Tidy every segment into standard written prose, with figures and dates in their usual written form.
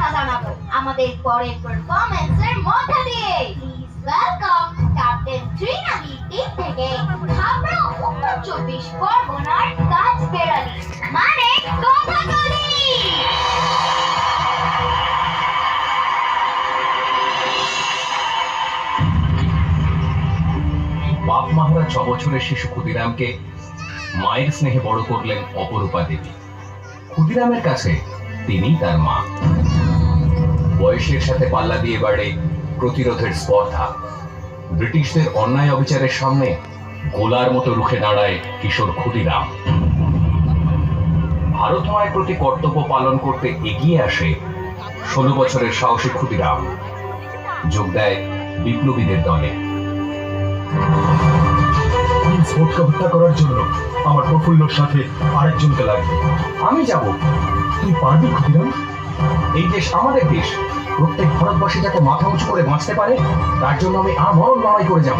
কথা জানাবো আমাদের পরের পারফরম্যান্সের মধ্য দিয়ে। প্লিজ ওয়েলকাম ক্যাপ্টেন ত্রিনালী টিম থেকে হাবড়া উত্তর 24 পরগনার কাঠবেড়ালি মানে কথাকলি। বাপ মাহারা 6 বছরের শিশু ক্ষুদিরামকে মায়ের স্নেহে বড় করলেন অপরূপা দেবী। ক্ষুদিরামের কাছে তিনি তার মা। বয়সের সাথে পাল্লা দিয়ে বাড়ে প্রতিরোধের স্পর্ধা। ব্রিটিশদের অন্যায় অবিচারের সামনে গোলার মতো রুখে দাঁড়ায় কিশোর ক্ষুদিরাম। ভারত মায়ের প্রতি কর্তব্য পালন করতে এগিয়ে আসে 16 বছরের সাহসী ক্ষুদিরাম। যোগ দেয় বিপ্লবীদের দলে। ভোটকে হত্যা করার জন্য আমার প্রফুল্লর সাথে আরেকজনকে লাগবে। আমি যাব। তুই পারবি ক্ষুদিরাম? এই দেশ আমাদের দেশ। প্রত্যেক ভারতবাসী যাতে মাথা উঁচু করে বাঁচতে পারে তার জন্য আমি আমরণ লড়াই করে যাব।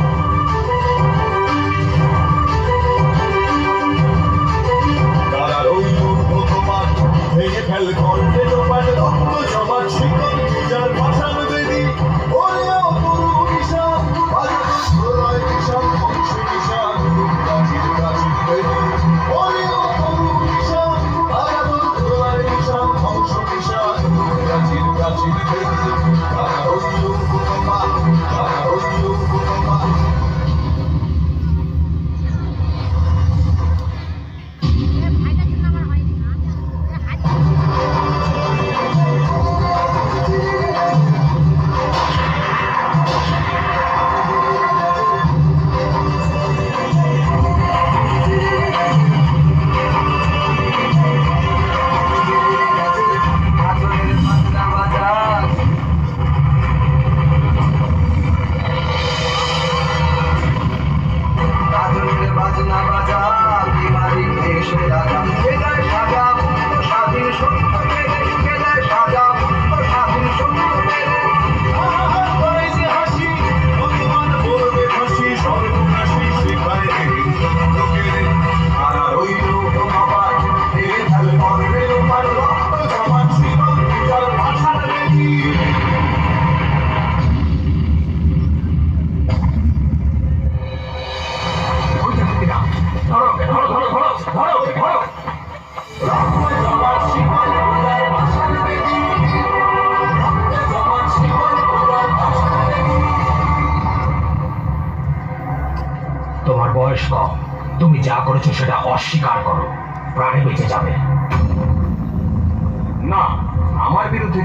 ভেঙে ফেল খন্ডে তোমার রক্ত জমা শিকল পূজার ভাষান দেবী ওরে অপরু নিশান প্রলয় নিশান বংশ নিশান প্রাচীন প্রাচীন দেবী ওরে অপরু নিশান প্রলয় নিশান বংশ নিশান প্রাচীন প্রাচীন দেবী তারা হইল কুটুম্বা তারা হইল কুটুম্বা। তোমার বয়স কম, তুমি যা করেছো সেটা অস্বীকার করো, প্রাণে বেঁচে যাবে। না, আমার বিরুদ্ধে